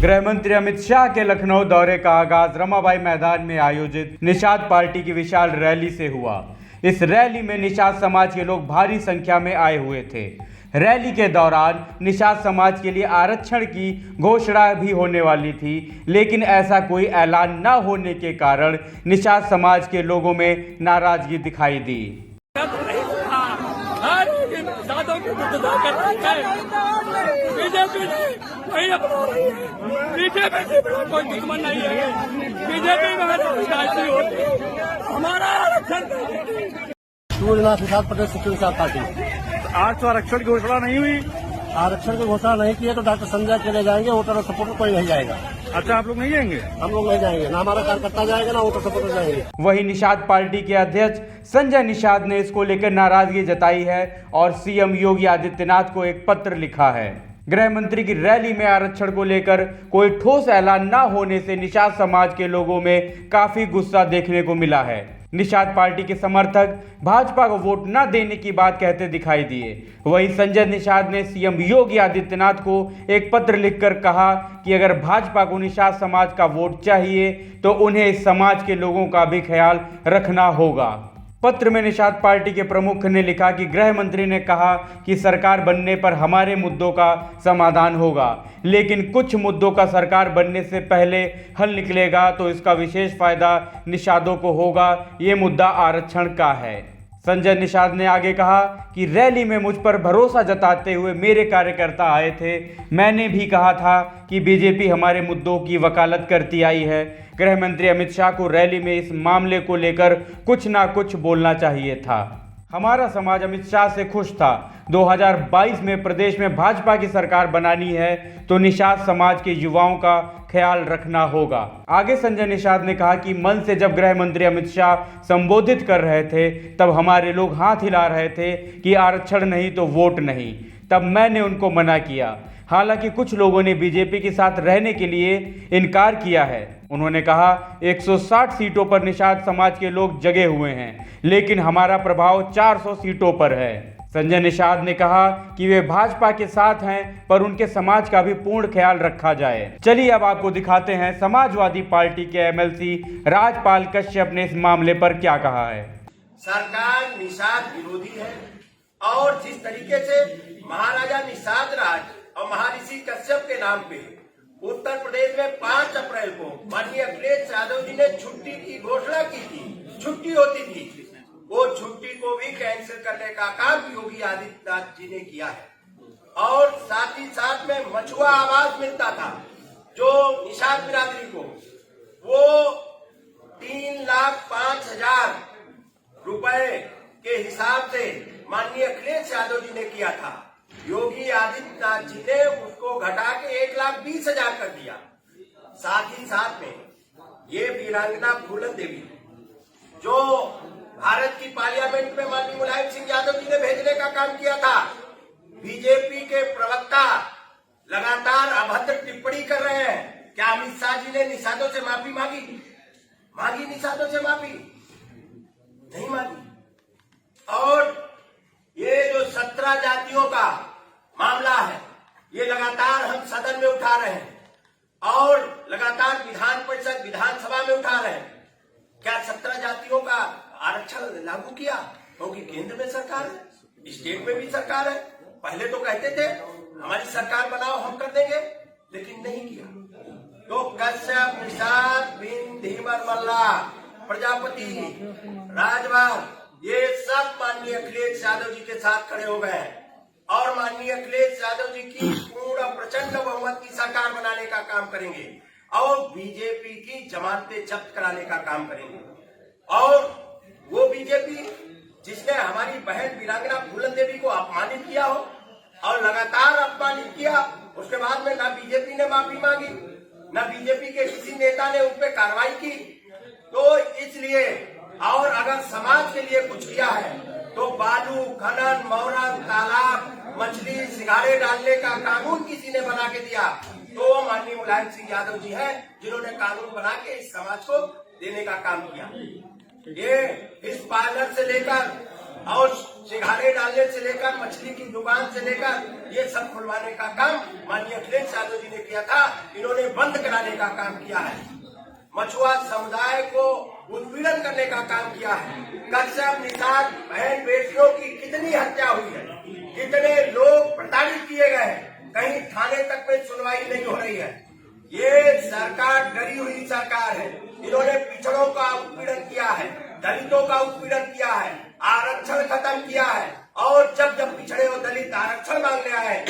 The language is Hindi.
गृह मंत्री अमित शाह के लखनऊ दौरे का आगाज रमाबाई मैदान में आयोजित निषाद पार्टी की विशाल रैली से हुआ। इस रैली में निषाद समाज के लोग भारी संख्या में आए हुए थे। रैली के दौरान निषाद समाज के लिए आरक्षण की घोषणा भी होने वाली थी, लेकिन ऐसा कोई ऐलान न होने के कारण निषाद समाज के लोगों में नाराजगी दिखाई दी। कोई दुश्मन नहीं है, बीजेपी में हमारा आरक्षण निषाद प्रदेश निषाद पार्टी। आज तो आरक्षण की घोषणा नहीं हुई। आरक्षण की घोषणा नहीं की है तो डॉक्टर संजय चले जाएंगे, वोटर और सपोर्टर कोई नहीं जाएगा। अच्छा, आप लोग नहीं जाएंगे? हम लोग नहीं जाएंगे, ना हमारा कार्यकर्ता जाएगा ना वोटर सपोर्टर जाएंगे। वहीं निषाद पार्टी के अध्यक्ष संजय निषाद ने इसको लेकर नाराजगी जताई है और सीएम योगी आदित्यनाथ को एक पत्र लिखा है। गृह मंत्री की रैली में आरक्षण को लेकर कोई ठोस ऐलान न होने से निषाद समाज के लोगों में काफी गुस्सा देखने को मिला है। निषाद पार्टी के समर्थक भाजपा को वोट न देने की बात कहते दिखाई दिए। वहीं संजय निषाद ने सीएम योगी आदित्यनाथ को एक पत्र लिखकर कहा कि अगर भाजपा को निषाद समाज का वोट चाहिए तो उन्हें इस समाज के लोगों का भी ख्याल रखना होगा। पत्र में निषाद पार्टी के प्रमुख ने लिखा कि गृह मंत्री ने कहा कि सरकार बनने पर हमारे मुद्दों का समाधान होगा, लेकिन कुछ मुद्दों का सरकार बनने से पहले हल निकलेगा तो इसका विशेष फायदा निषादों को होगा। ये मुद्दा आरक्षण का है। संजय निषाद ने आगे कहा कि रैली में मुझ पर भरोसा जताते हुए मेरे कार्यकर्ता आए थे। मैंने भी कहा था कि बीजेपी हमारे मुद्दों की वकालत करती आई है। गृह मंत्री अमित शाह को रैली में इस मामले को लेकर कुछ ना कुछ बोलना चाहिए था। हमारा समाज अमित शाह से खुश था। 2022 में प्रदेश में भाजपा की सरकार बनानी है तो निषाद समाज के युवाओं का ख्याल रखना होगा। आगे संजय निषाद ने कहा कि मन से जब गृह मंत्री अमित शाह संबोधित कर रहे थे तब हमारे लोग हाथ हिला रहे थे कि आरक्षण नहीं तो वोट नहीं। तब मैंने उनको मना किया। हालांकि कुछ लोगों ने बीजेपी के साथ रहने के लिए इनकार किया है। उन्होंने कहा 160 सीटों पर निषाद समाज के लोग जगे हुए हैं, लेकिन हमारा प्रभाव 400 सीटों पर है। संजय निषाद ने कहा कि वे भाजपा के साथ हैं पर उनके समाज का भी पूर्ण ख्याल रखा जाए। चलिए अब आपको दिखाते हैं समाजवादी पार्टी के एमएलसी राजपाल कश्यप ने इस मामले पर क्या कहा है। सरकार निषाद विरोधी है और जिस तरीके से महाराजा निषाद राज और महर्षि कश्यप के नाम पे उत्तर प्रदेश में 5 अप्रैल को माननीय अखिलेश यादव जी ने छुट्टी की घोषणा की थी। छुट्टी होती थी, वो छुट्टी को भी कैंसिल करने का काम योगी आदित्यनाथ जी ने किया है। और साथ ही साथ में मछुआ आवास मिलता था जो निषाद बिरादरी को, वो 3,05,000 रुपए के हिसाब से माननीय अखिलेश यादव जी ने किया था। योगी आदित्यनाथ जी ने उसको घटा के 1,20,000 कर दिया। साथ ही साथ में ये वीरांगना फूलन देवी जो भारत की पार्लियामेंट में माननीय मुलायम सिंह यादव जी ने भेजने का काम किया था। बीजेपी के प्रवक्ता लगातार अभद्र टिप्पणी कर रहे हैं। क्या अमित शाह जी ने निषादों से माफी मांगी निषादों से माफी नहीं मांगी। और ये जो 17 जातियों का मामला है ये लगातार हम सदन में उठा रहे हैं और लगातार विधान परिषद विधानसभा में उठा रहे हैं। क्या 17 जातियों का आरक्षण लागू किया? क्योंकि केंद्र में सरकार है, स्टेट में भी सरकार है। पहले तो कहते थे हमारी सरकार बनाओ हम कर देंगे, लेकिन नहीं किया। तो कश्यप, निषाद, बिन, धीवर, मल्ला, प्रजापति, राजभर ये सब माननीय अखिलेश यादव जी के साथ खड़े हो गए हैं और माननीय अखिलेश यादव जी की पूर्ण प्रचंड बहुमत की सरकार बनाने का काम करेंगे और बीजेपी की जमानतें जब्त कराने का काम करेंगे। और वो बीजेपी जिसने हमारी बहन वीरांगना फूलन देवी को अपमानित किया हो और लगातार अपमानित किया, उसके बाद में ना बीजेपी ने माफी मांगी, ना बीजेपी के किसी नेता ने उस पर कार्रवाई की। तो इसलिए और अगर समाज के लिए कुछ किया है तो बालू खनन, मौरंग, तालाब, मछली, सिंघाड़े डालने का कानून किसी ने बना के दिया तो माननीय मुलायम सिंह यादव जी हैं जिन्होंने कानून बना के इस समाज को देने का काम किया। ये इस पार्लर से लेकर और सिंघाड़े डालने से लेकर मछली की दुकान से लेकर ये सब खुलवाने का काम माननीय अखिलेश यादव जी ने किया था। इन्होंने बंद कराने का काम किया है। मछुआ समुदाय को उत्पीड़न करने का काम किया है। कश्यप निषाद बहन बेटियों की कितनी हत्या हुई है, कितने लोग प्रताड़ित किए गए हैं, कहीं थाने तक में सुनवाई नहीं हो रही है। ये सरकार डरी हुई सरकार है। इन्होंने पिछड़ों का उत्पीड़न किया है, दलितों का उत्पीड़न किया है, आरक्षण खत्म किया है और जब जब पिछड़े और दलित आरक्षण मांगने आए